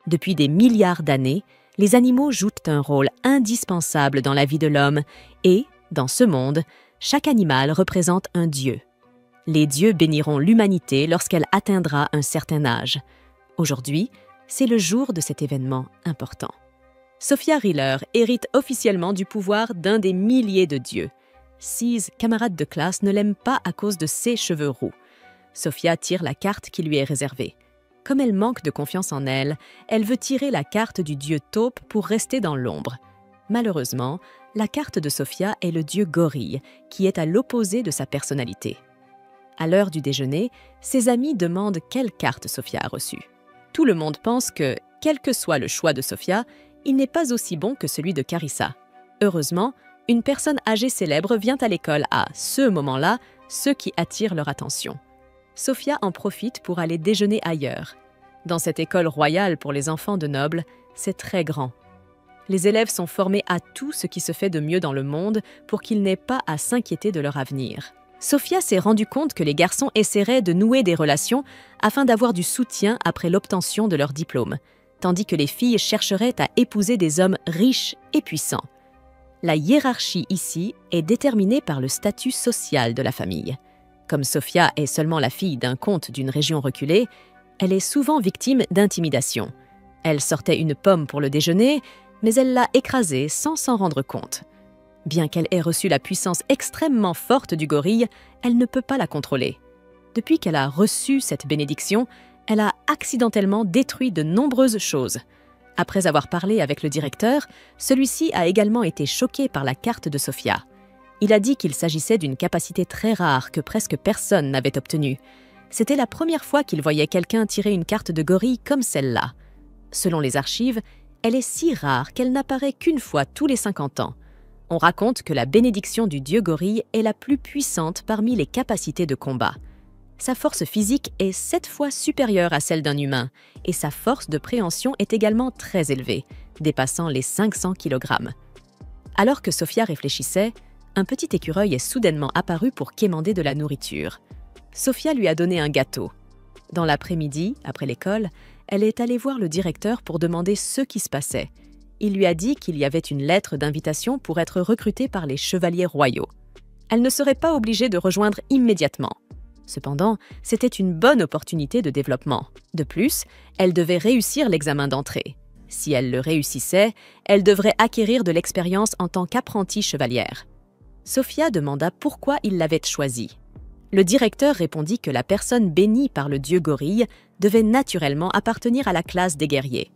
Depuis des milliards d'années, les animaux jouent un rôle indispensable dans la vie de l'homme et, dans ce monde, chaque animal représente un dieu. Les dieux béniront l'humanité lorsqu'elle atteindra un certain âge. Aujourd'hui, c'est le jour de cet événement important. Sophia Riller hérite officiellement du pouvoir d'un des milliers de dieux. 6 camarades de classe ne l'aiment pas à cause de ses cheveux roux. Sophia tire la carte qui lui est réservée. Comme elle manque de confiance en elle, elle veut tirer la carte du dieu taupe pour rester dans l'ombre. Malheureusement, la carte de Sophia est le dieu gorille, qui est à l'opposé de sa personnalité. À l'heure du déjeuner, ses amis demandent quelle carte Sophia a reçue. Tout le monde pense que, quel que soit le choix de Sophia, il n'est pas aussi bon que celui de Carissa. Heureusement, une personne âgée célèbre vient à l'école à ce moment-là, ce qui attire leur attention. Sophia en profite pour aller déjeuner ailleurs. Dans cette école royale pour les enfants de nobles, c'est très grand. Les élèves sont formés à tout ce qui se fait de mieux dans le monde pour qu'ils n'aient pas à s'inquiéter de leur avenir. Sophia s'est rendue compte que les garçons essaieraient de nouer des relations afin d'avoir du soutien après l'obtention de leur diplôme, tandis que les filles chercheraient à épouser des hommes riches et puissants. La hiérarchie ici est déterminée par le statut social de la famille. Comme Sophia est seulement la fille d'un comte d'une région reculée, elle est souvent victime d'intimidation. Elle sortait une pomme pour le déjeuner, mais elle l'a écrasée sans s'en rendre compte. Bien qu'elle ait reçu la puissance extrêmement forte du gorille, elle ne peut pas la contrôler. Depuis qu'elle a reçu cette bénédiction, elle a accidentellement détruit de nombreuses choses. Après avoir parlé avec le directeur, celui-ci a également été choqué par la carte de Sophia. Il a dit qu'il s'agissait d'une capacité très rare que presque personne n'avait obtenue. C'était la première fois qu'il voyait quelqu'un tirer une carte de gorille comme celle-là. Selon les archives, elle est si rare qu'elle n'apparaît qu'une fois tous les 50 ans. On raconte que la bénédiction du dieu gorille est la plus puissante parmi les capacités de combat. Sa force physique est 7 fois supérieure à celle d'un humain et sa force de préhension est également très élevée, dépassant les 500 kg. Alors que Sophia réfléchissait, un petit écureuil est soudainement apparu pour quémander de la nourriture. Sophia lui a donné un gâteau. Dans l'après-midi, après l'école, elle est allée voir le directeur pour demander ce qui se passait. Il lui a dit qu'il y avait une lettre d'invitation pour être recrutée par les chevaliers royaux. Elle ne serait pas obligée de rejoindre immédiatement. Cependant, c'était une bonne opportunité de développement. De plus, elle devait réussir l'examen d'entrée. Si elle le réussissait, elle devrait acquérir de l'expérience en tant qu'apprentie chevalière. Sophia demanda pourquoi il l'avait choisie. Le directeur répondit que la personne bénie par le dieu gorille devait naturellement appartenir à la classe des guerriers.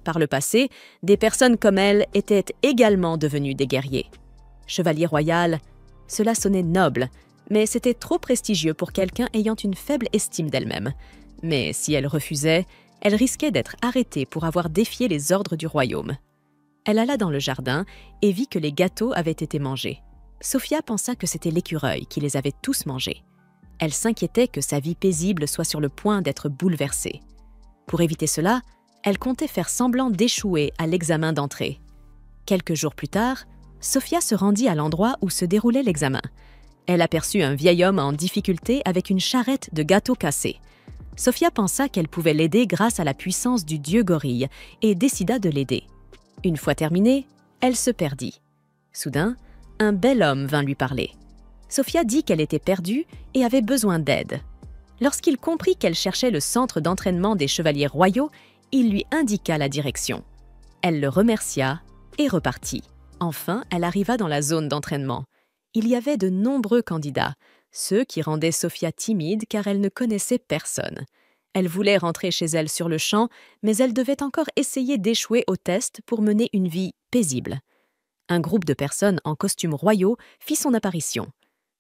Par le passé, des personnes comme elle étaient également devenues des guerriers. Chevalier royal, cela sonnait noble, mais c'était trop prestigieux pour quelqu'un ayant une faible estime d'elle-même. Mais si elle refusait, elle risquait d'être arrêtée pour avoir défié les ordres du royaume. Elle alla dans le jardin et vit que les gâteaux avaient été mangés. Sophia pensa que c'était l'écureuil qui les avait tous mangés. Elle s'inquiétait que sa vie paisible soit sur le point d'être bouleversée. Pour éviter cela, elle comptait faire semblant d'échouer à l'examen d'entrée. Quelques jours plus tard, Sophia se rendit à l'endroit où se déroulait l'examen. Elle aperçut un vieil homme en difficulté avec une charrette de gâteaux cassés. Sophia pensa qu'elle pouvait l'aider grâce à la puissance du dieu gorille et décida de l'aider. Une fois terminée, elle se perdit. Soudain, un bel homme vint lui parler. Sophia dit qu'elle était perdue et avait besoin d'aide. Lorsqu'il comprit qu'elle cherchait le centre d'entraînement des chevaliers royaux, il lui indiqua la direction. Elle le remercia et repartit. Enfin, elle arriva dans la zone d'entraînement. Il y avait de nombreux candidats, ceux qui rendaient Sophia timide car elle ne connaissait personne. Elle voulait rentrer chez elle sur le champ, mais elle devait encore essayer d'échouer au test pour mener une vie paisible. Un groupe de personnes en costumes royaux fit son apparition.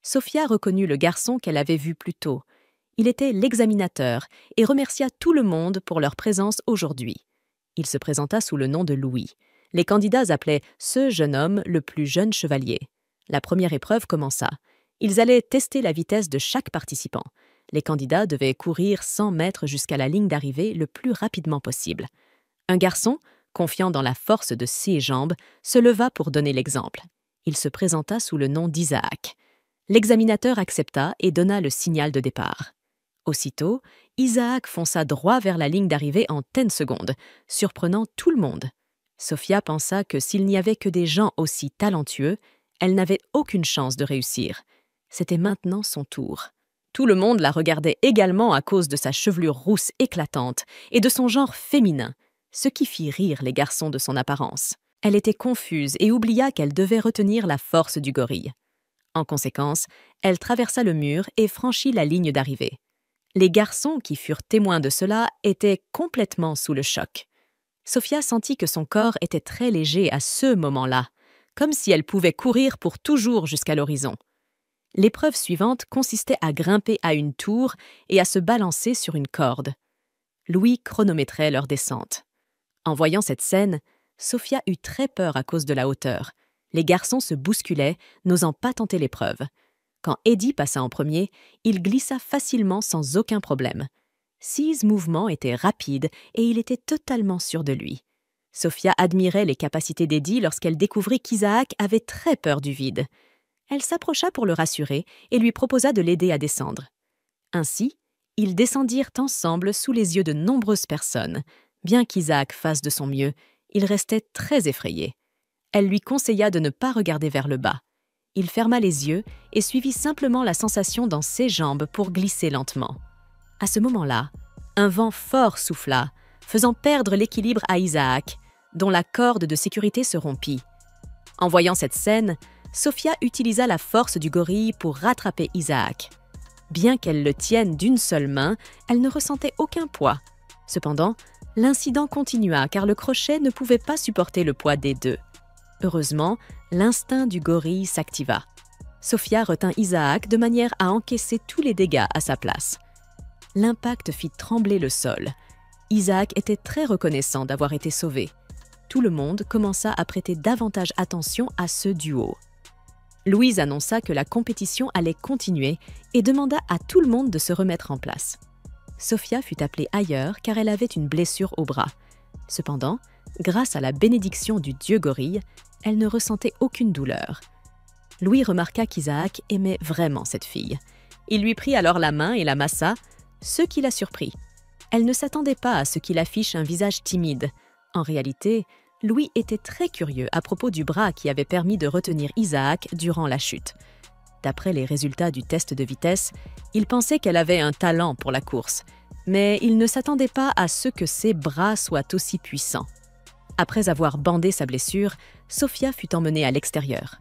Sophia reconnut le garçon qu'elle avait vu plus tôt. Il était l'examinateur et remercia tout le monde pour leur présence aujourd'hui. Il se présenta sous le nom de Louis. Les candidats appelaient ce jeune homme le plus jeune chevalier. La première épreuve commença. Ils allaient tester la vitesse de chaque participant. Les candidats devaient courir 100 mètres jusqu'à la ligne d'arrivée le plus rapidement possible. Un garçon, confiant dans la force de ses jambes, se leva pour donner l'exemple. Il se présenta sous le nom d'Isaac. L'examinateur accepta et donna le signal de départ. Aussitôt, Isaac fonça droit vers la ligne d'arrivée en 10 secondes, surprenant tout le monde. Sophia pensa que s'il n'y avait que des gens aussi talentueux, elle n'avait aucune chance de réussir. C'était maintenant son tour. Tout le monde la regardait également à cause de sa chevelure rousse éclatante et de son genre féminin, ce qui fit rire les garçons de son apparence. Elle était confuse et oublia qu'elle devait retenir la force du gorille. En conséquence, elle traversa le mur et franchit la ligne d'arrivée. Les garçons qui furent témoins de cela étaient complètement sous le choc. Sophia sentit que son corps était très léger à ce moment-là, comme si elle pouvait courir pour toujours jusqu'à l'horizon. L'épreuve suivante consistait à grimper à une tour et à se balancer sur une corde. Louis chronométrait leur descente. En voyant cette scène, Sophia eut très peur à cause de la hauteur. Les garçons se bousculaient, n'osant pas tenter l'épreuve. Quand Eddie passa en premier, il glissa facilement sans aucun problème. Ses mouvements étaient rapides et il était totalement sûr de lui. Sophia admirait les capacités d'Eddie lorsqu'elle découvrit qu'Isaac avait très peur du vide. Elle s'approcha pour le rassurer et lui proposa de l'aider à descendre. Ainsi, ils descendirent ensemble sous les yeux de nombreuses personnes. Bien qu'Isaac fasse de son mieux, il restait très effrayé. Elle lui conseilla de ne pas regarder vers le bas. Il ferma les yeux et suivit simplement la sensation dans ses jambes pour glisser lentement. À ce moment-là, un vent fort souffla, faisant perdre l'équilibre à Isaac, dont la corde de sécurité se rompit. En voyant cette scène, Sophia utilisa la force du gorille pour rattraper Isaac. Bien qu'elle le tienne d'une seule main, elle ne ressentait aucun poids. Cependant, l'incident continua car le crochet ne pouvait pas supporter le poids des deux. Heureusement, l'instinct du gorille s'activa. Sophia retint Isaac de manière à encaisser tous les dégâts à sa place. L'impact fit trembler le sol. Isaac était très reconnaissant d'avoir été sauvé. Tout le monde commença à prêter davantage attention à ce duo. Louise annonça que la compétition allait continuer et demanda à tout le monde de se remettre en place. Sophia fut appelée ailleurs car elle avait une blessure au bras. Cependant, grâce à la bénédiction du dieu gorille, elle ne ressentait aucune douleur. Louis remarqua qu'Isaac aimait vraiment cette fille. Il lui prit alors la main et la massa, ce qui la surprit. Elle ne s'attendait pas à ce qu'il affiche un visage timide. En réalité, Louis était très curieux à propos du bras qui avait permis de retenir Isaac durant la chute. D'après les résultats du test de vitesse, il pensait qu'elle avait un talent pour la course, mais il ne s'attendait pas à ce que ses bras soient aussi puissants. Après avoir bandé sa blessure, Sophia fut emmenée à l'extérieur.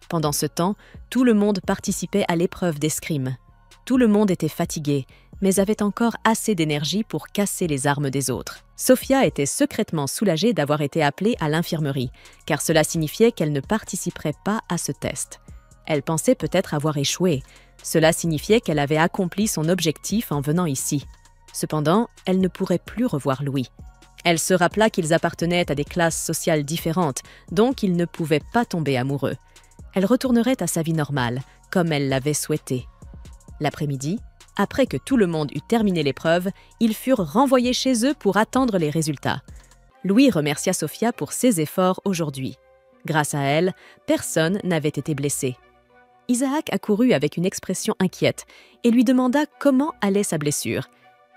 Pendant ce temps, tout le monde participait à l'épreuve d'escrime. Tout le monde était fatigué, mais avait encore assez d'énergie pour casser les armes des autres. Sophia était secrètement soulagée d'avoir été appelée à l'infirmerie, car cela signifiait qu'elle ne participerait pas à ce test. Elle pensait peut-être avoir échoué. Cela signifiait qu'elle avait accompli son objectif en venant ici. Cependant, elle ne pourrait plus revoir Louis. Elle se rappela qu'ils appartenaient à des classes sociales différentes, donc ils ne pouvaient pas tomber amoureux. Elle retournerait à sa vie normale, comme elle l'avait souhaité. L'après-midi, après que tout le monde eut terminé l'épreuve, ils furent renvoyés chez eux pour attendre les résultats. Louis remercia Sophia pour ses efforts aujourd'hui. Grâce à elle, personne n'avait été blessé. Isaac accourut avec une expression inquiète et lui demanda comment allait sa blessure.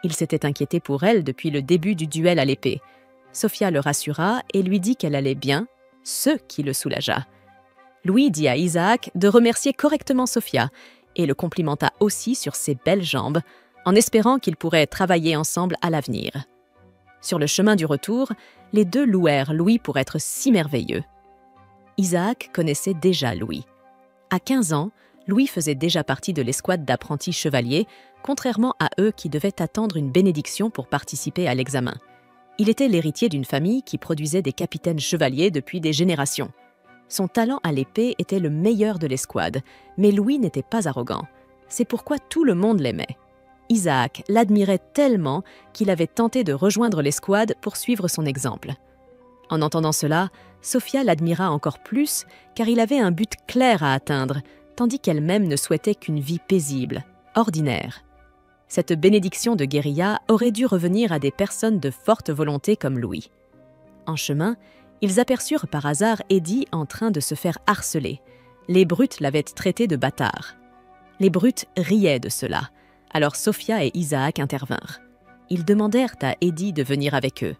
Il s'était inquiété pour elle depuis le début du duel à l'épée. Sophia le rassura et lui dit qu'elle allait bien, ce qui le soulagea. Louis dit à Isaac de remercier correctement Sophia et le complimenta aussi sur ses belles jambes, en espérant qu'ils pourraient travailler ensemble à l'avenir. Sur le chemin du retour, les deux louèrent Louis pour être si merveilleux. Isaac connaissait déjà Louis. À 15 ans, Louis faisait déjà partie de l'escouade d'apprentis chevaliers, contrairement à eux qui devaient attendre une bénédiction pour participer à l'examen. Il était l'héritier d'une famille qui produisait des capitaines chevaliers depuis des générations. Son talent à l'épée était le meilleur de l'escouade, mais Louis n'était pas arrogant. C'est pourquoi tout le monde l'aimait. Isaac l'admirait tellement qu'il avait tenté de rejoindre l'escouade pour suivre son exemple. En entendant cela, Sophia l'admira encore plus car il avait un but clair à atteindre, tandis qu'elle-même ne souhaitait qu'une vie paisible, ordinaire. Cette bénédiction de guérilla aurait dû revenir à des personnes de forte volonté comme Louis. En chemin, ils aperçurent par hasard Eddie en train de se faire harceler. Les brutes l'avaient traité de bâtard. Les brutes riaient de cela. Alors Sophia et Isaac intervinrent. Ils demandèrent à Eddie de venir avec eux.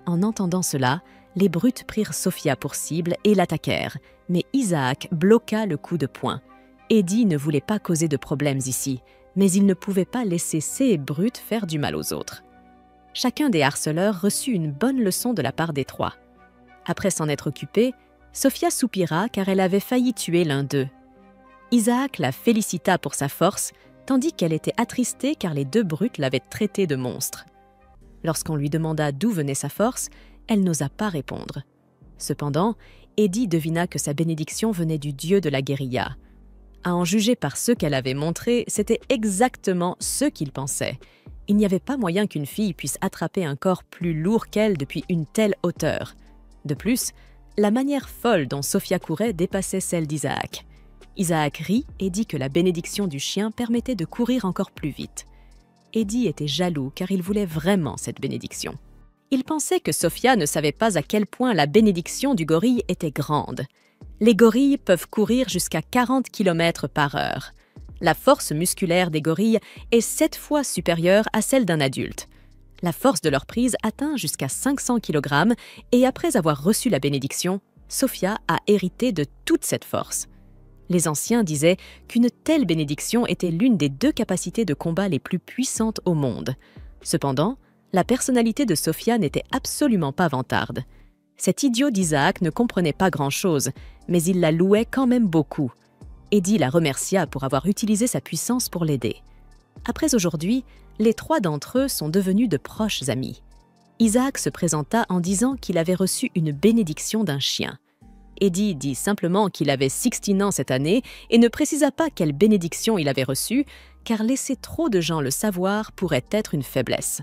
En entendant cela, les brutes prirent Sophia pour cible et l'attaquèrent, mais Isaac bloqua le coup de poing. Eddie ne voulait pas causer de problèmes ici, mais il ne pouvait pas laisser ces brutes faire du mal aux autres. Chacun des harceleurs reçut une bonne leçon de la part des trois. Après s'en être occupée, Sophia soupira car elle avait failli tuer l'un d'eux. Isaac la félicita pour sa force, tandis qu'elle était attristée car les deux brutes l'avaient traitée de monstre. Lorsqu'on lui demanda d'où venait sa force, elle n'osa pas répondre. Cependant, Eddie devina que sa bénédiction venait du dieu de la guérilla. À en juger par ce qu'elle avait montré, c'était exactement ce qu'il pensait. Il n'y avait pas moyen qu'une fille puisse attraper un corps plus lourd qu'elle depuis une telle hauteur. De plus, la manière folle dont Sophia courait dépassait celle d'Isaac. Isaac rit et dit que la bénédiction du chien permettait de courir encore plus vite. Eddie était jaloux car il voulait vraiment cette bénédiction. Il pensait que Sophia ne savait pas à quel point la bénédiction du gorille était grande. Les gorilles peuvent courir jusqu'à 40 km/h. La force musculaire des gorilles est 7 fois supérieure à celle d'un adulte. La force de leur prise atteint jusqu'à 500 kg et après avoir reçu la bénédiction, Sophia a hérité de toute cette force. Les anciens disaient qu'une telle bénédiction était l'une des 2 capacités de combat les plus puissantes au monde. Cependant, la personnalité de Sophia n'était absolument pas vantarde. Cet idiot d'Isaac ne comprenait pas grand-chose, mais il la louait quand même beaucoup. Eddie la remercia pour avoir utilisé sa puissance pour l'aider. Après aujourd'hui, les 3 d'entre eux sont devenus de proches amis. Isaac se présenta en disant qu'il avait reçu une bénédiction d'un chien. Eddie dit simplement qu'il avait 16 ans cette année et ne précisa pas quelle bénédiction il avait reçue, car laisser trop de gens le savoir pourrait être une faiblesse.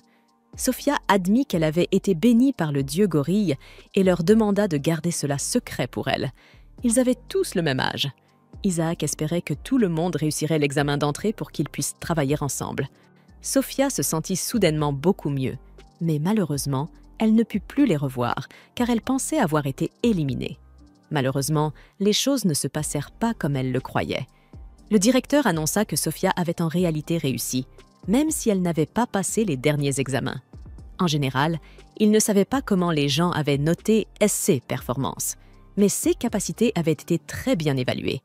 Sophia admit qu'elle avait été bénie par le dieu gorille et leur demanda de garder cela secret pour elle. Ils avaient tous le même âge. Isaac espérait que tout le monde réussirait l'examen d'entrée pour qu'ils puissent travailler ensemble. Sophia se sentit soudainement beaucoup mieux, mais malheureusement, elle ne put plus les revoir car elle pensait avoir été éliminée. Malheureusement, les choses ne se passèrent pas comme elle le croyait. Le directeur annonça que Sophia avait en réalité réussi, même si elle n'avait pas passé les derniers examens. En général, il ne savait pas comment les gens avaient noté ses performances, mais ses capacités avaient été très bien évaluées.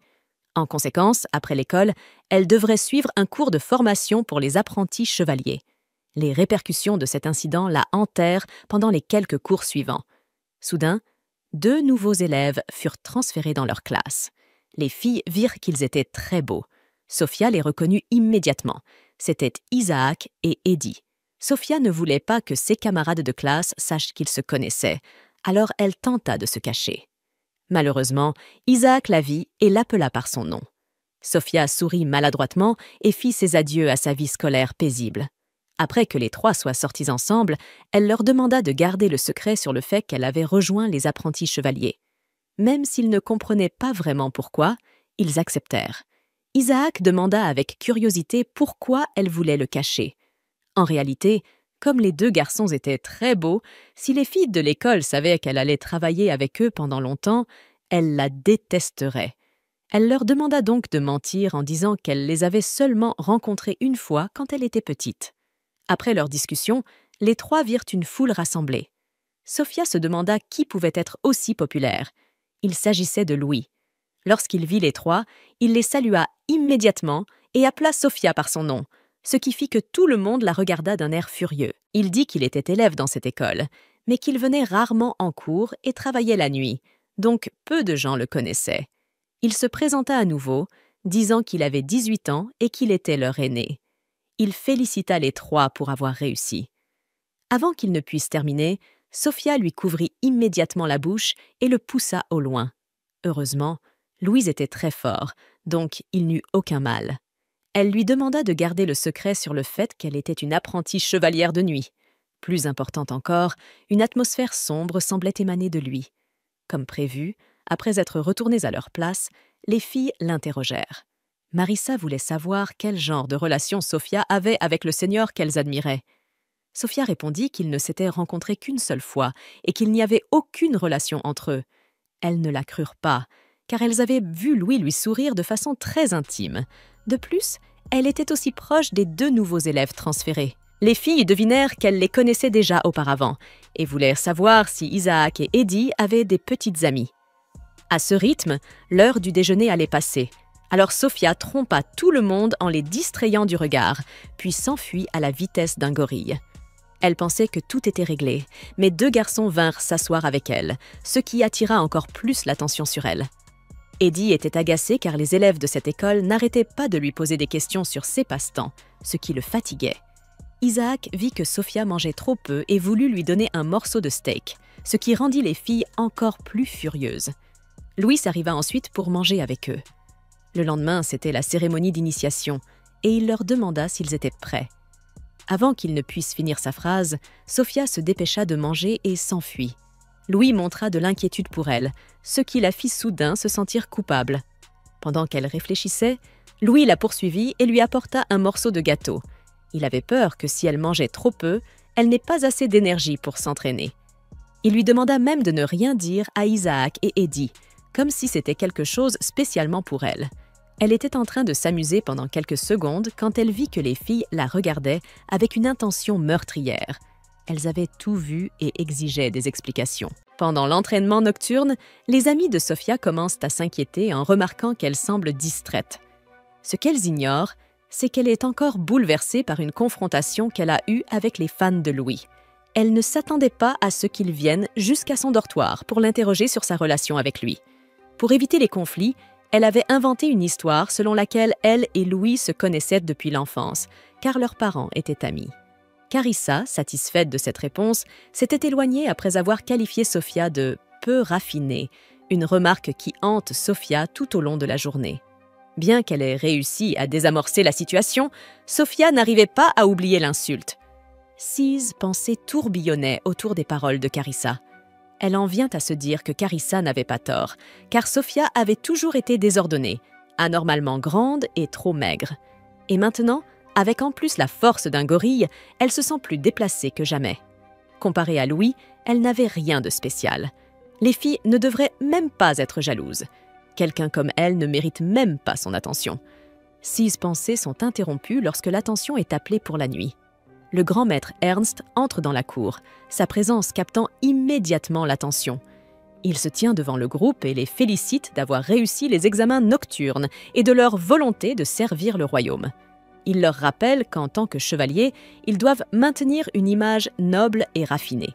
En conséquence, après l'école, elle devrait suivre un cours de formation pour les apprentis chevaliers. Les répercussions de cet incident la hantèrent pendant les quelques cours suivants. Soudain, 2 nouveaux élèves furent transférés dans leur classe. Les filles virent qu'ils étaient très beaux. Sophia les reconnut immédiatement. C'étaient Isaac et Eddie. Sophia ne voulait pas que ses camarades de classe sachent qu'ils se connaissaient, alors elle tenta de se cacher. Malheureusement, Isaac la vit et l'appela par son nom. Sophia sourit maladroitement et fit ses adieux à sa vie scolaire paisible. Après que les 3 soient sortis ensemble, elle leur demanda de garder le secret sur le fait qu'elle avait rejoint les apprentis chevaliers. Même s'ils ne comprenaient pas vraiment pourquoi, ils acceptèrent. Isaac demanda avec curiosité pourquoi elle voulait le cacher. En réalité, comme les 2 garçons étaient très beaux, si les filles de l'école savaient qu'elle allait travailler avec eux pendant longtemps, elles la détesteraient. Elle leur demanda donc de mentir en disant qu'elle les avait seulement rencontrés une fois quand elle était petite. Après leur discussion, les 3 virent une foule rassemblée. Sophia se demanda qui pouvait être aussi populaire. Il s'agissait de Louis. Lorsqu'il vit les 3, il les salua immédiatement et appela Sophia par son nom, ce qui fit que tout le monde la regarda d'un air furieux. Il dit qu'il était élève dans cette école, mais qu'il venait rarement en cours et travaillait la nuit, donc peu de gens le connaissaient. Il se présenta à nouveau, disant qu'il avait 18 ans et qu'il était leur aîné. Il félicita les 3 pour avoir réussi. Avant qu'il ne puisse terminer, Sophia lui couvrit immédiatement la bouche et le poussa au loin. Heureusement, Louise était très fort, donc il n'eut aucun mal. Elle lui demanda de garder le secret sur le fait qu'elle était une apprentie chevalière de nuit. Plus importante encore, une atmosphère sombre semblait émaner de lui. Comme prévu, après être retournées à leur place, les filles l'interrogèrent. Marissa voulait savoir quel genre de relation Sophia avait avec le seigneur qu'elles admiraient. Sophia répondit qu'ils ne s'étaient rencontrés qu'une seule fois et qu'il n'y avait aucune relation entre eux. Elles ne la crurent pas, car elles avaient vu Louis lui sourire de façon très intime. De plus, elle était aussi proche des 2 nouveaux élèves transférés. Les filles devinèrent qu'elle les connaissait déjà auparavant et voulèrent savoir si Isaac et Eddie avaient des petites amies. À ce rythme, l'heure du déjeuner allait passer. Alors Sophia trompa tout le monde en les distrayant du regard, puis s'enfuit à la vitesse d'un gorille. Elle pensait que tout était réglé, mais 2 garçons vinrent s'asseoir avec elle, ce qui attira encore plus l'attention sur elle. Eddie était agacé car les élèves de cette école n'arrêtaient pas de lui poser des questions sur ses passe-temps, ce qui le fatiguait. Isaac vit que Sophia mangeait trop peu et voulut lui donner un morceau de steak, ce qui rendit les filles encore plus furieuses. Louis arriva ensuite pour manger avec eux. Le lendemain, c'était la cérémonie d'initiation, et il leur demanda s'ils étaient prêts. Avant qu'il ne puisse finir sa phrase, Sophia se dépêcha de manger et s'enfuit. Louis montra de l'inquiétude pour elle, ce qui la fit soudain se sentir coupable. Pendant qu'elle réfléchissait, Louis la poursuivit et lui apporta un morceau de gâteau. Il avait peur que si elle mangeait trop peu, elle n'ait pas assez d'énergie pour s'entraîner. Il lui demanda même de ne rien dire à Isaac et Eddie, comme si c'était quelque chose spécialement pour elle. Elle était en train de s'amuser pendant quelques secondes quand elle vit que les filles la regardaient avec une intention meurtrière. Elles avaient tout vu et exigeaient des explications. Pendant l'entraînement nocturne, les amis de Sophia commencent à s'inquiéter en remarquant qu'elle semble distraite. Ce qu'elles ignorent, c'est qu'elle est encore bouleversée par une confrontation qu'elle a eue avec les fans de Louis. Elle ne s'attendait pas à ce qu'ils viennent jusqu'à son dortoir pour l'interroger sur sa relation avec lui. Pour éviter les conflits, elle avait inventé une histoire selon laquelle elle et Louis se connaissaient depuis l'enfance, car leurs parents étaient amis. Carissa, satisfaite de cette réponse, s'était éloignée après avoir qualifié Sophia de « peu raffinée », une remarque qui hante Sophia tout au long de la journée. Bien qu'elle ait réussi à désamorcer la situation, Sophia n'arrivait pas à oublier l'insulte. 6 pensées tourbillonnaient autour des paroles de Carissa. Elle en vient à se dire que Carissa n'avait pas tort, car Sophia avait toujours été désordonnée, anormalement grande et trop maigre. Et maintenant, avec en plus la force d'un gorille, elle se sent plus déplacée que jamais. Comparée à Louis, elle n'avait rien de spécial. Les filles ne devraient même pas être jalouses. Quelqu'un comme elle ne mérite même pas son attention. 6 pensées sont interrompues lorsque l'attention est appelée pour la nuit. Le grand maître Ernst entre dans la cour, sa présence captant immédiatement l'attention. Il se tient devant le groupe et les félicite d'avoir réussi les examens nocturnes et de leur volonté de servir le royaume. Il leur rappelle qu'en tant que chevaliers, ils doivent maintenir une image noble et raffinée.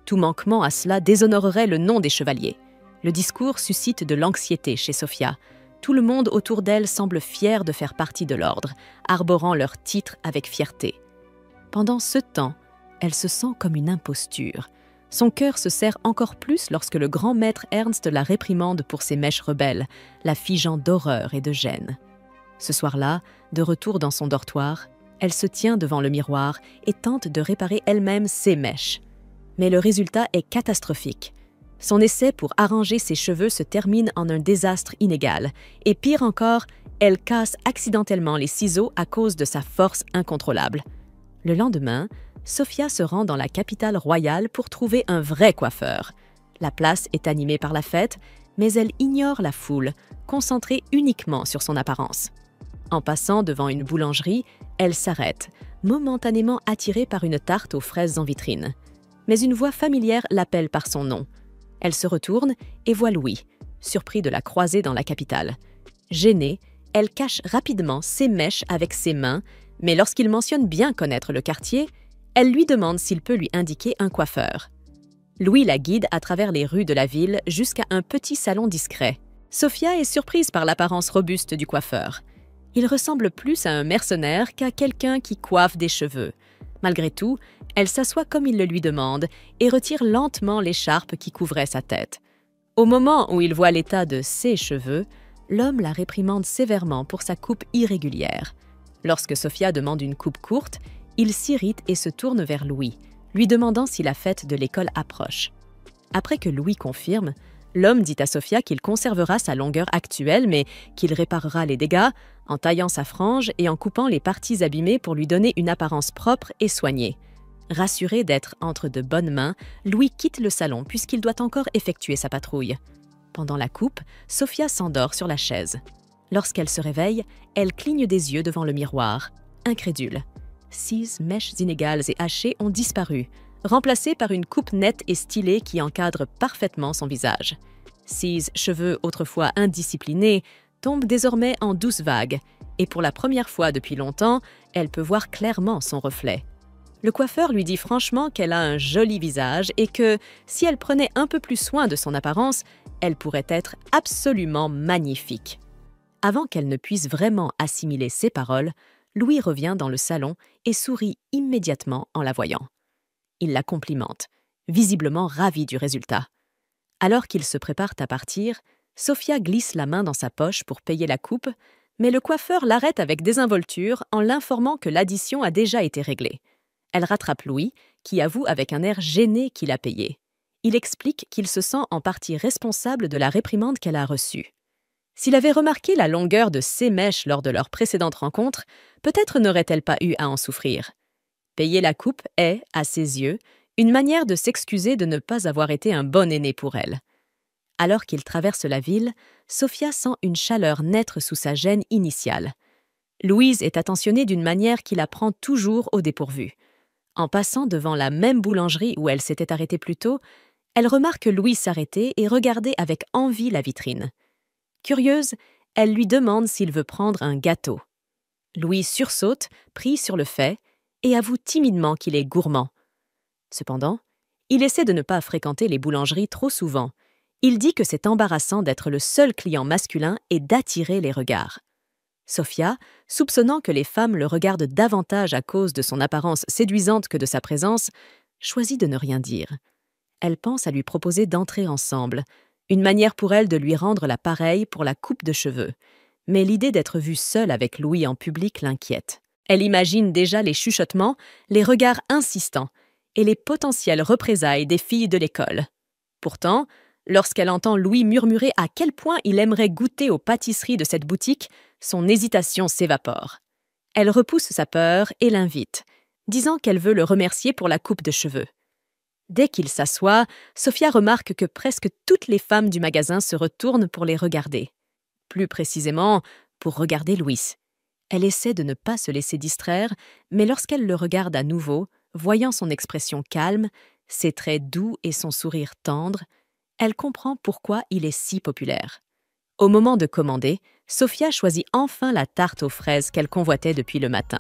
Tout manquement à cela déshonorerait le nom des chevaliers. Le discours suscite de l'anxiété chez Sophia. Tout le monde autour d'elle semble fier de faire partie de l'ordre, arborant leur titre avec fierté. Pendant ce temps, elle se sent comme une imposture. Son cœur se serre encore plus lorsque le grand maître Ernst la réprimande pour ses mèches rebelles, la figeant d'horreur et de gêne. Ce soir-là, de retour dans son dortoir, elle se tient devant le miroir et tente de réparer elle-même ses mèches. Mais le résultat est catastrophique. Son essai pour arranger ses cheveux se termine en un désastre inégal. Et pire encore, elle casse accidentellement les ciseaux à cause de sa force incontrôlable. Le lendemain, Sophia se rend dans la capitale royale pour trouver un vrai coiffeur. La place est animée par la fête, mais elle ignore la foule, concentrée uniquement sur son apparence. En passant devant une boulangerie, elle s'arrête, momentanément attirée par une tarte aux fraises en vitrine. Mais une voix familière l'appelle par son nom. Elle se retourne et voit Louis, surpris de la croiser dans la capitale. Gênée, elle cache rapidement ses mèches avec ses mains, mais lorsqu'il mentionne bien connaître le quartier, elle lui demande s'il peut lui indiquer un coiffeur. Louis la guide à travers les rues de la ville jusqu'à un petit salon discret. Sophia est surprise par l'apparence robuste du coiffeur. Il ressemble plus à un mercenaire qu'à quelqu'un qui coiffe des cheveux. Malgré tout, elle s'assoit comme il le lui demande et retire lentement l'écharpe qui couvrait sa tête. Au moment où il voit l'état de ses cheveux, l'homme la réprimande sévèrement pour sa coupe irrégulière. Lorsque Sophia demande une coupe courte, il s'irrite et se tourne vers Louis, lui demandant si la fête de l'école approche. Après que Louis confirme, l'homme dit à Sophia qu'il conservera sa longueur actuelle, mais qu'il réparera les dégâts en taillant sa frange et en coupant les parties abîmées pour lui donner une apparence propre et soignée. Rassuré d'être entre de bonnes mains, Louis quitte le salon puisqu'il doit encore effectuer sa patrouille. Pendant la coupe, Sophia s'endort sur la chaise. Lorsqu'elle se réveille, elle cligne des yeux devant le miroir, incrédule. 6 mèches inégales et hachées ont disparu, remplacées par une coupe nette et stylée qui encadre parfaitement son visage. 6 cheveux autrefois indisciplinés tombent désormais en douces vagues, et pour la première fois depuis longtemps, elle peut voir clairement son reflet. Le coiffeur lui dit franchement qu'elle a un joli visage et que, si elle prenait un peu plus soin de son apparence, elle pourrait être absolument magnifique. Avant qu'elle ne puisse vraiment assimiler ses paroles, Louis revient dans le salon et sourit immédiatement en la voyant. Il la complimente, visiblement ravi du résultat. Alors qu'ils se préparent à partir, Sophia glisse la main dans sa poche pour payer la coupe, mais le coiffeur l'arrête avec désinvolture en l'informant que l'addition a déjà été réglée. Elle rattrape Louis, qui avoue avec un air gêné qu'il a payé. Il explique qu'il se sent en partie responsable de la réprimande qu'elle a reçue. S'il avait remarqué la longueur de ses mèches lors de leur précédente rencontre, peut-être n'aurait-elle pas eu à en souffrir. Payer la coupe est, à ses yeux, une manière de s'excuser de ne pas avoir été un bon aîné pour elle. Alors qu'il traverse la ville, Sophia sent une chaleur naître sous sa gêne initiale. Louise est attentionnée d'une manière qui la prend toujours au dépourvu. En passant devant la même boulangerie où elle s'était arrêtée plus tôt, elle remarque Louise s'arrêter et regarder avec envie la vitrine. Curieuse, elle lui demande s'il veut prendre un gâteau. Louis sursaute, pris sur le fait, et avoue timidement qu'il est gourmand. Cependant, il essaie de ne pas fréquenter les boulangeries trop souvent. Il dit que c'est embarrassant d'être le seul client masculin et d'attirer les regards. Sophia, soupçonnant que les femmes le regardent davantage à cause de son apparence séduisante que de sa présence, choisit de ne rien dire. Elle pense à lui proposer d'entrer ensemble, une manière pour elle de lui rendre la pareille pour la coupe de cheveux. Mais l'idée d'être vue seule avec Louis en public l'inquiète. Elle imagine déjà les chuchotements, les regards insistants et les potentielles représailles des filles de l'école. Pourtant, lorsqu'elle entend Louis murmurer à quel point il aimerait goûter aux pâtisseries de cette boutique, son hésitation s'évapore. Elle repousse sa peur et l'invite, disant qu'elle veut le remercier pour la coupe de cheveux. Dès qu'il s'assoit, Sophia remarque que presque toutes les femmes du magasin se retournent pour les regarder. Plus précisément, pour regarder Louis. Elle essaie de ne pas se laisser distraire, mais lorsqu'elle le regarde à nouveau, voyant son expression calme, ses traits doux et son sourire tendre, elle comprend pourquoi il est si populaire. Au moment de commander, Sophia choisit enfin la tarte aux fraises qu'elle convoitait depuis le matin.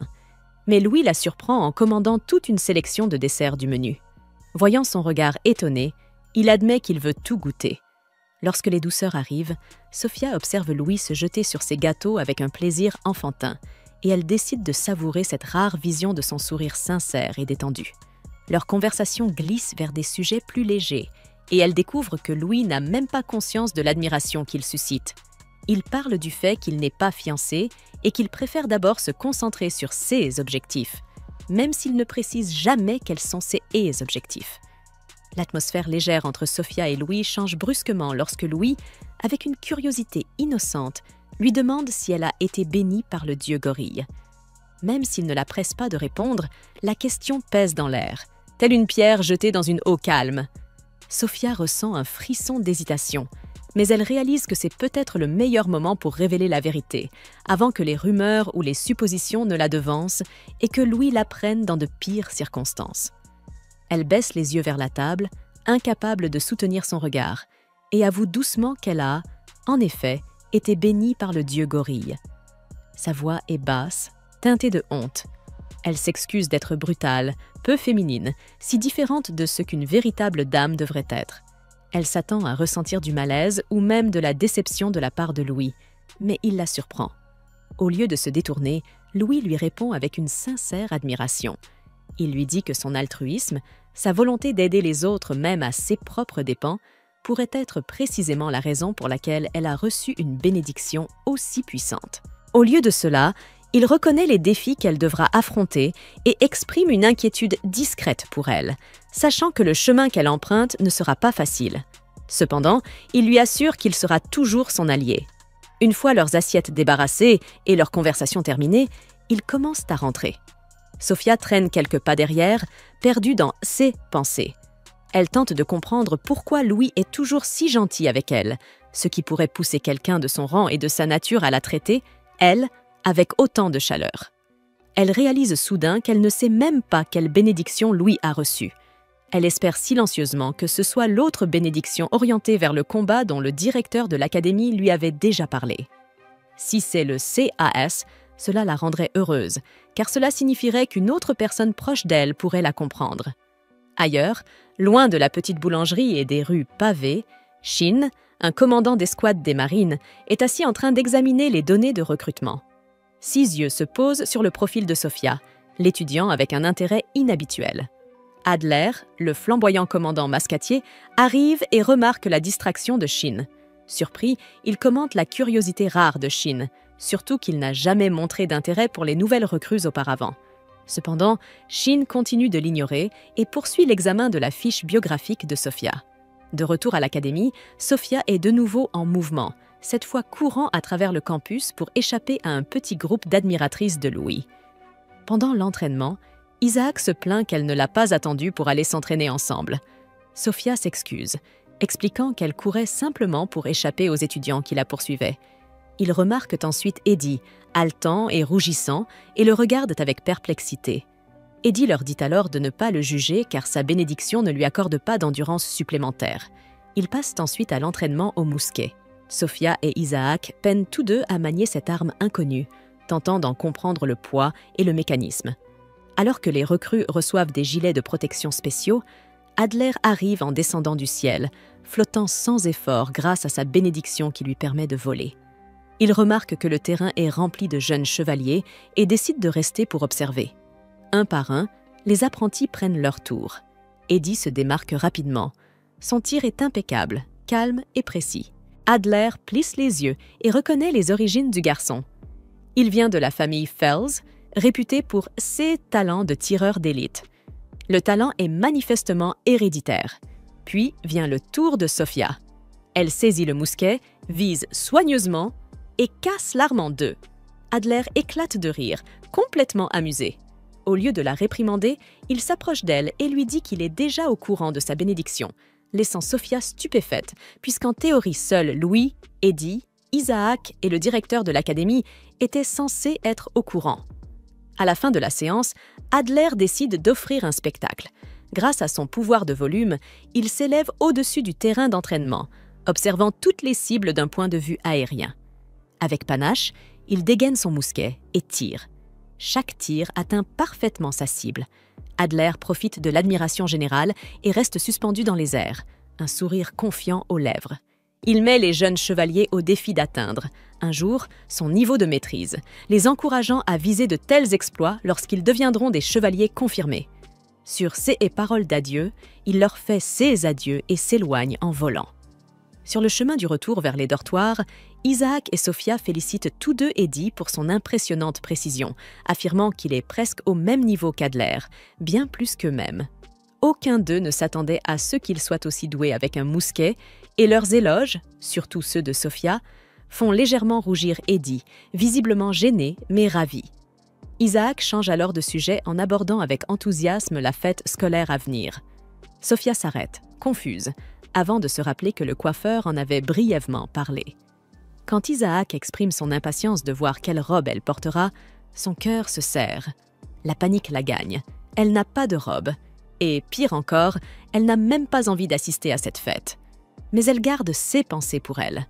Mais Louis la surprend en commandant toute une sélection de desserts du menu. Voyant son regard étonné, il admet qu'il veut tout goûter. Lorsque les douceurs arrivent, Sophia observe Louis se jeter sur ses gâteaux avec un plaisir enfantin, et elle décide de savourer cette rare vision de son sourire sincère et détendu. Leur conversation glisse vers des sujets plus légers, et elle découvre que Louis n'a même pas conscience de l'admiration qu'il suscite. Il parle du fait qu'il n'est pas fiancé et qu'il préfère d'abord se concentrer sur ses objectifs, même s'il ne précise jamais quels sont ses objectifs. L'atmosphère légère entre Sophia et Louis change brusquement lorsque Louis, avec une curiosité innocente, lui demande si elle a été bénie par le dieu gorille. Même s'il ne la presse pas de répondre, la question pèse dans l'air, telle une pierre jetée dans une eau calme. Sophia ressent un frisson d'hésitation, mais elle réalise que c'est peut-être le meilleur moment pour révéler la vérité, avant que les rumeurs ou les suppositions ne la devancent et que Louis l'apprenne dans de pires circonstances. Elle baisse les yeux vers la table, incapable de soutenir son regard, et avoue doucement qu'elle a, en effet, été bénie par le dieu gorille. Sa voix est basse, teintée de honte. Elle s'excuse d'être brutale, peu féminine, si différente de ce qu'une véritable dame devrait être. Elle s'attend à ressentir du malaise ou même de la déception de la part de Louis, mais il la surprend. Au lieu de se détourner, Louis lui répond avec une sincère admiration. Il lui dit que son altruisme, sa volonté d'aider les autres même à ses propres dépens, pourrait être précisément la raison pour laquelle elle a reçu une bénédiction aussi puissante. Au lieu de cela, il reconnaît les défis qu'elle devra affronter et exprime une inquiétude discrète pour elle, sachant que le chemin qu'elle emprunte ne sera pas facile. Cependant, il lui assure qu'il sera toujours son allié. Une fois leurs assiettes débarrassées et leur conversation terminée, ils commencent à rentrer. Sophia traîne quelques pas derrière, perdue dans ses pensées. Elle tente de comprendre pourquoi Louis est toujours si gentil avec elle, ce qui pourrait pousser quelqu'un de son rang et de sa nature à la traiter, elle, avec autant de chaleur. Elle réalise soudain qu'elle ne sait même pas quelle bénédiction Louis a reçue. Elle espère silencieusement que ce soit l'autre bénédiction orientée vers le combat dont le directeur de l'académie lui avait déjà parlé. Si c'est le CAS, cela la rendrait heureuse, car cela signifierait qu'une autre personne proche d'elle pourrait la comprendre. Ailleurs, loin de la petite boulangerie et des rues pavées, Shin, un commandant d'escouade des marines, est assis en train d'examiner les données de recrutement. Ses yeux se posent sur le profil de Sophia, l'étudiant avec un intérêt inhabituel. Adler, le flamboyant commandant mascatier, arrive et remarque la distraction de Shin. Surpris, il commente la curiosité rare de Shin, surtout qu'il n'a jamais montré d'intérêt pour les nouvelles recrues auparavant. Cependant, Shin continue de l'ignorer et poursuit l'examen de la fiche biographique de Sophia. De retour à l'académie, Sophia est de nouveau en mouvement, cette fois courant à travers le campus pour échapper à un petit groupe d'admiratrices de Louis. Pendant l'entraînement, Isaac se plaint qu'elle ne l'a pas attendu pour aller s'entraîner ensemble. Sophia s'excuse, expliquant qu'elle courait simplement pour échapper aux étudiants qui la poursuivaient. Ils remarquent ensuite Eddie, haletant et rougissant, et le regardent avec perplexité. Eddie leur dit alors de ne pas le juger car sa bénédiction ne lui accorde pas d'endurance supplémentaire. Ils passent ensuite à l'entraînement au mousquet. Sophia et Isaac peinent tous deux à manier cette arme inconnue, tentant d'en comprendre le poids et le mécanisme. Alors que les recrues reçoivent des gilets de protection spéciaux, Adler arrive en descendant du ciel, flottant sans effort grâce à sa bénédiction qui lui permet de voler. Il remarque que le terrain est rempli de jeunes chevaliers et décide de rester pour observer. Un par un, les apprentis prennent leur tour. Eddie se démarque rapidement. Son tir est impeccable, calme et précis. Adler plisse les yeux et reconnaît les origines du garçon. Il vient de la famille Fells, réputée pour ses talents de tireur d'élite. Le talent est manifestement héréditaire. Puis vient le tour de Sophia. Elle saisit le mousquet, vise soigneusement et casse l'arme en deux. Adler éclate de rire, complètement amusé. Au lieu de la réprimander, il s'approche d'elle et lui dit qu'il est déjà au courant de sa bénédiction, laissant Sophia stupéfaite, puisqu'en théorie seuls Louis, Eddie, Isaac et le directeur de l'académie étaient censés être au courant. À la fin de la séance, Adler décide d'offrir un spectacle. Grâce à son pouvoir de volume, il s'élève au-dessus du terrain d'entraînement, observant toutes les cibles d'un point de vue aérien. Avec panache, il dégaine son mousquet et tire. Chaque tir atteint parfaitement sa cible. Adler profite de l'admiration générale et reste suspendu dans les airs, un sourire confiant aux lèvres. Il met les jeunes chevaliers au défi d'atteindre, un jour, son niveau de maîtrise, les encourageant à viser de tels exploits lorsqu'ils deviendront des chevaliers confirmés. Sur ces paroles d'adieu, il leur fait ses adieux et s'éloigne en volant. Sur le chemin du retour vers les dortoirs, Isaac et Sophia félicitent tous deux Eddie pour son impressionnante précision, affirmant qu'il est presque au même niveau qu'Adler, bien plus qu'eux-mêmes. Aucun d'eux ne s'attendait à ce qu'il soit aussi doué avec un mousquet, et leurs éloges, surtout ceux de Sophia, font légèrement rougir Eddie, visiblement gêné mais ravi. Isaac change alors de sujet en abordant avec enthousiasme la fête scolaire à venir. Sophia s'arrête, confuse, avant de se rappeler que le coiffeur en avait brièvement parlé. Quand Isaac exprime son impatience de voir quelle robe elle portera, son cœur se serre. La panique la gagne. Elle n'a pas de robe. Et pire encore, elle n'a même pas envie d'assister à cette fête. Mais elle garde ses pensées pour elle.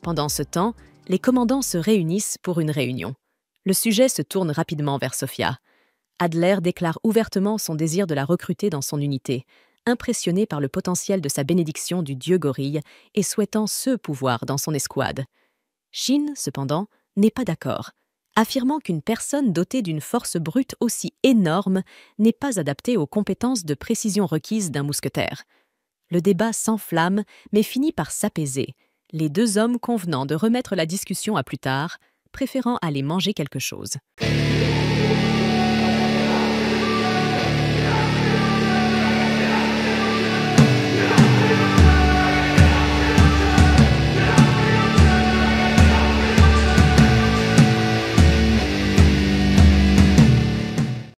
Pendant ce temps, les commandants se réunissent pour une réunion. Le sujet se tourne rapidement vers Sophia. Adler déclare ouvertement son désir de la recruter dans son unité, impressionné par le potentiel de sa bénédiction du dieu gorille et souhaitant ce pouvoir dans son escouade. Shin, cependant, n'est pas d'accord, affirmant qu'une personne dotée d'une force brute aussi énorme n'est pas adaptée aux compétences de précision requises d'un mousquetaire. Le débat s'enflamme, mais finit par s'apaiser, les deux hommes convenant de remettre la discussion à plus tard, préférant aller manger quelque chose.